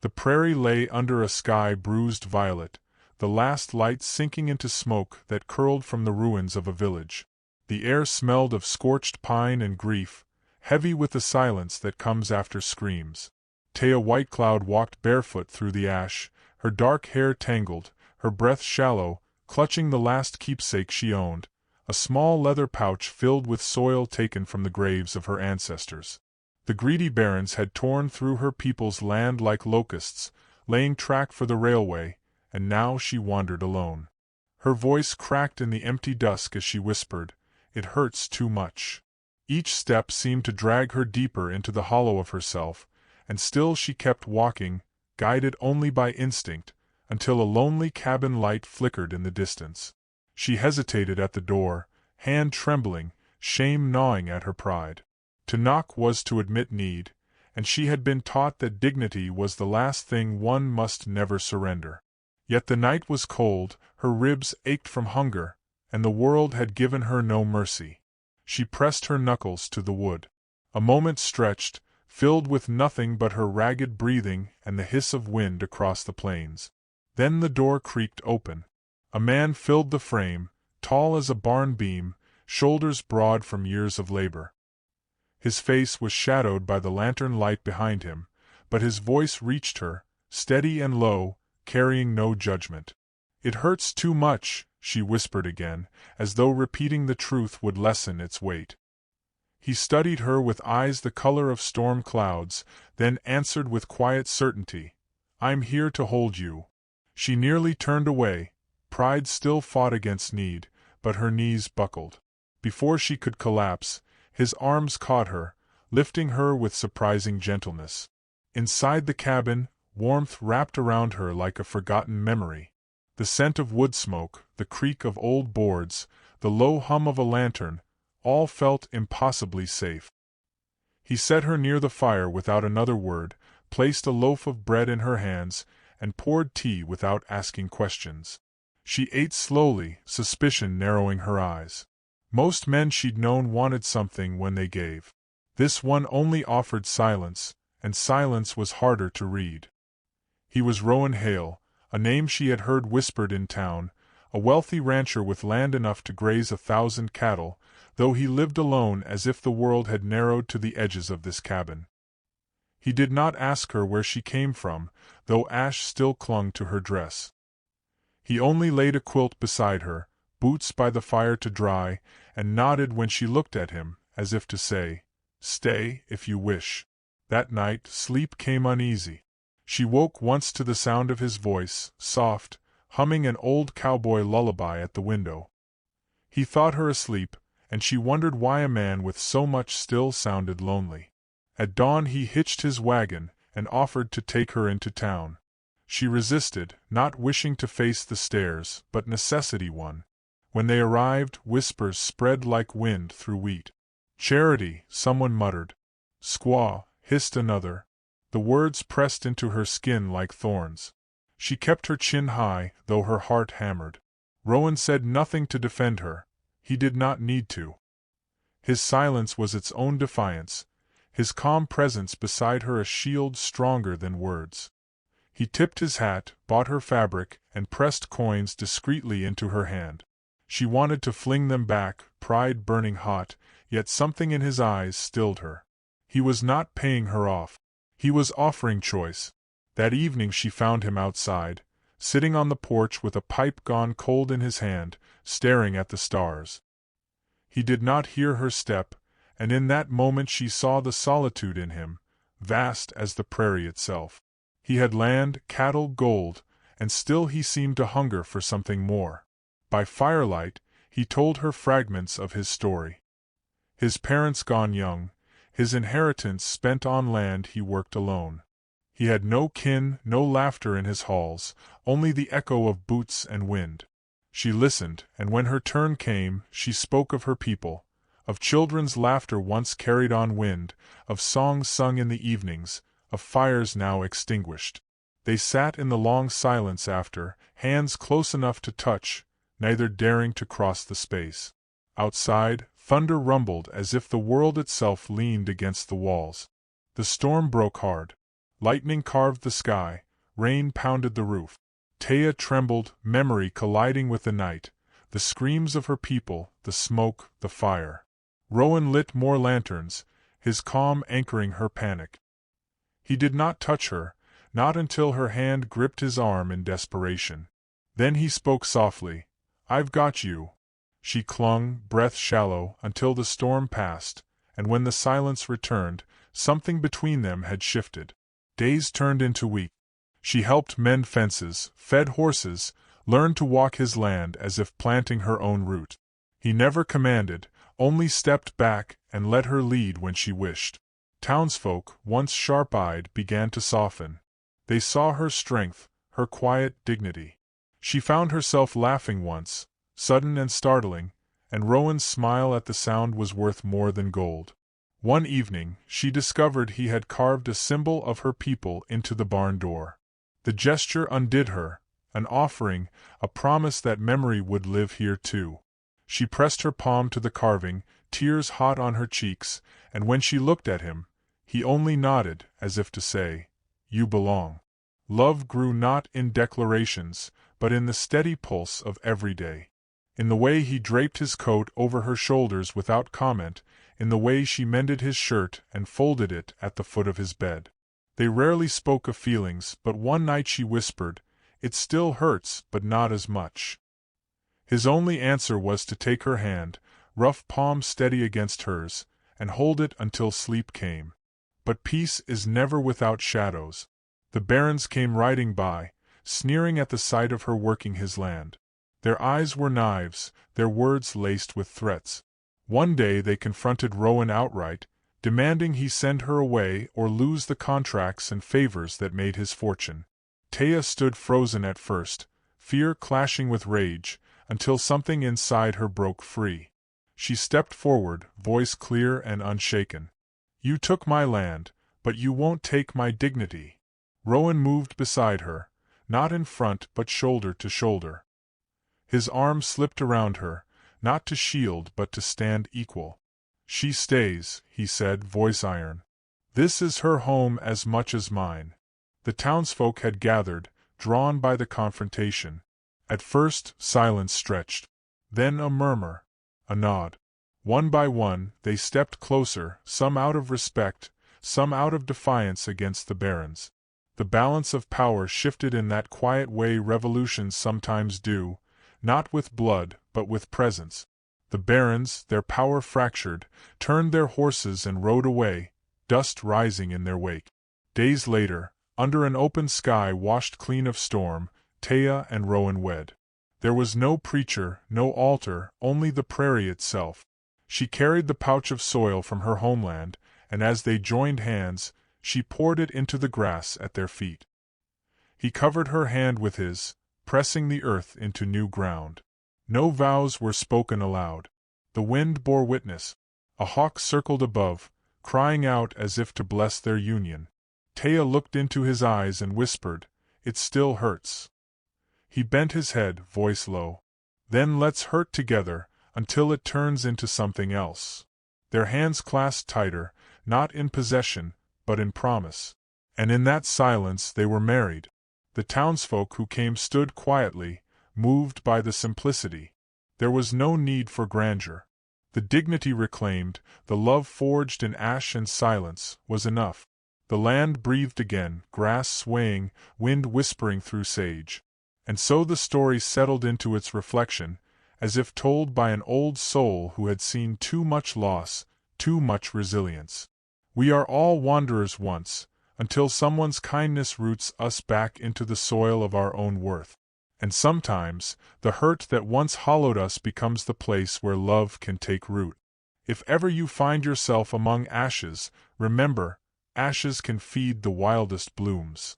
The prairie lay under a sky bruised violet, the last light sinking into smoke that curled from the ruins of a village. The air smelled of scorched pine and grief, heavy with the silence that comes after screams. Taya Whitecloud walked barefoot through the ash, her dark hair tangled, her breath shallow, clutching the last keepsake she owned, a small leather pouch filled with soil taken from the graves of her ancestors. The greedy barons had torn through her people's land like locusts, laying track for the railway, and now she wandered alone. Her voice cracked in the empty dusk as she whispered, "It hurts too much." Each step seemed to drag her deeper into the hollow of herself, and still she kept walking, guided only by instinct, until a lonely cabin light flickered in the distance. She hesitated at the door, hand trembling, shame gnawing at her pride. To knock was to admit need, and she had been taught that dignity was the last thing one must never surrender. Yet the night was cold, her ribs ached from hunger, and the world had given her no mercy. She pressed her knuckles to the wood. A moment stretched, filled with nothing but her ragged breathing and the hiss of wind across the plains. Then the door creaked open. A man filled the frame, tall as a barn beam, shoulders broad from years of labor. His face was shadowed by the lantern light behind him, but his voice reached her, steady and low, carrying no judgment. "It hurts too much," she whispered again, as though repeating the truth would lessen its weight. He studied her with eyes the color of storm clouds, then answered with quiet certainty, "I'm here to hold you." She nearly turned away. Pride still fought against need, but her knees buckled. Before she could collapse, his arms caught her, lifting her with surprising gentleness. Inside the cabin, warmth wrapped around her like a forgotten memory. The scent of wood smoke, the creak of old boards, the low hum of a lantern, all felt impossibly safe. He set her near the fire without another word, placed a loaf of bread in her hands, and poured tea without asking questions. She ate slowly, suspicion narrowing her eyes. Most men she'd known wanted something when they gave. This one only offered silence, and silence was harder to read. He was Rowan Hale, a name she had heard whispered in town, a wealthy rancher with land enough to graze 1,000 cattle, though he lived alone as if the world had narrowed to the edges of this cabin. He did not ask her where she came from, though ash still clung to her dress. He only laid a quilt beside her, boots by the fire to dry, and nodded when she looked at him, as if to say, "Stay, if you wish." That night, sleep came uneasy. She woke once to the sound of his voice, soft, humming an old cowboy lullaby at the window. He thought her asleep, and she wondered why a man with so much still sounded lonely. At dawn he hitched his wagon, and offered to take her into town. She resisted, not wishing to face the stairs, but necessity won. When they arrived, whispers spread like wind through wheat. "Charity," someone muttered. "Squaw," hissed another. The words pressed into her skin like thorns. She kept her chin high, though her heart hammered. Rowan said nothing to defend her. He did not need to. His silence was its own defiance, his calm presence beside her a shield stronger than words. He tipped his hat, bought her fabric, and pressed coins discreetly into her hand. She wanted to fling them back, pride burning hot, yet something in his eyes stilled her. He was not paying her off. He was offering choice. That evening she found him outside, sitting on the porch with a pipe gone cold in his hand, staring at the stars. He did not hear her step, and in that moment she saw the solitude in him, vast as the prairie itself. He had land, cattle, gold, and still he seemed to hunger for something more. By firelight, he told her fragments of his story. His parents gone young, his inheritance spent on land he worked alone. He had no kin, no laughter in his halls, only the echo of boots and wind. She listened, and when her turn came, she spoke of her people, of children's laughter once carried on wind, of songs sung in the evenings, of fires now extinguished. They sat in the long silence after, hands close enough to touch, neither daring to cross the space. Outside, thunder rumbled as if the world itself leaned against the walls. The storm broke hard. Lightning carved the sky, rain pounded the roof. Taya trembled, memory colliding with the night, the screams of her people, the smoke, the fire. Rowan lit more lanterns, his calm anchoring her panic. He did not touch her, not until her hand gripped his arm in desperation. Then he spoke softly, "I've got you." She clung, breath shallow, until the storm passed, and when the silence returned, something between them had shifted. Days turned into weeks. She helped mend fences, fed horses, learned to walk his land as if planting her own route. He never commanded, only stepped back and let her lead when she wished. Townsfolk, once sharp-eyed, began to soften. They saw her strength, her quiet dignity. She found herself laughing once, sudden and startling, and Rowan's smile at the sound was worth more than gold. One evening, she discovered he had carved a symbol of her people into the barn door. The gesture undid her, an offering, a promise that memory would live here too. She pressed her palm to the carving, tears hot on her cheeks, and when she looked at him, he only nodded, as if to say, "You belong." Love grew not in declarations, but in the steady pulse of every day. In the way he draped his coat over her shoulders without comment, in the way she mended his shirt and folded it at the foot of his bed. They rarely spoke of feelings, but one night she whispered, "It still hurts, but not as much." His only answer was to take her hand, rough palm steady against hers, and hold it until sleep came. But peace is never without shadows. The barons came riding by, sneering at the sight of her working his land. Their eyes were knives, their words laced with threats. One day they confronted Rowan outright, demanding he send her away or lose the contracts and favors that made his fortune. Taya stood frozen at first, fear clashing with rage, until something inside her broke free. She stepped forward, voice clear and unshaken. "You took my land, but you won't take my dignity." Rowan moved beside her, not in front but shoulder to shoulder. His arm slipped around her, not to shield but to stand equal. "She stays," he said, voice iron. "This is her home as much as mine." The townsfolk had gathered, drawn by the confrontation. At first, silence stretched. Then a murmur. A nod. One by one, they stepped closer, some out of respect, some out of defiance against the barons. The balance of power shifted in that quiet way revolutions sometimes do, not with blood, but with presence. The barons, their power fractured, turned their horses and rode away, dust rising in their wake. Days later, under an open sky washed clean of storm, Taya and Rowan wed. There was no preacher, no altar, only the prairie itself. She carried the pouch of soil from her homeland, and as they joined hands, she poured it into the grass at their feet. He covered her hand with his, pressing the earth into new ground. No vows were spoken aloud. The wind bore witness. A hawk circled above, crying out as if to bless their union. Taya looked into his eyes and whispered, "It still hurts." He bent his head, voice low. "Then let's hurt together, until it turns into something else." Their hands clasped tighter, not in possession, but in promise. And in that silence they were married. The townsfolk who came stood quietly, moved by the simplicity. There was no need for grandeur. The dignity reclaimed, the love forged in ash and silence, was enough. The land breathed again, grass swaying, wind whispering through sage. And so the story settled into its reflection, as if told by an old soul who had seen too much loss, too much resilience. We are all wanderers once, until someone's kindness roots us back into the soil of our own worth. And sometimes, the hurt that once hollowed us becomes the place where love can take root. If ever you find yourself among ashes, remember, ashes can feed the wildest blooms.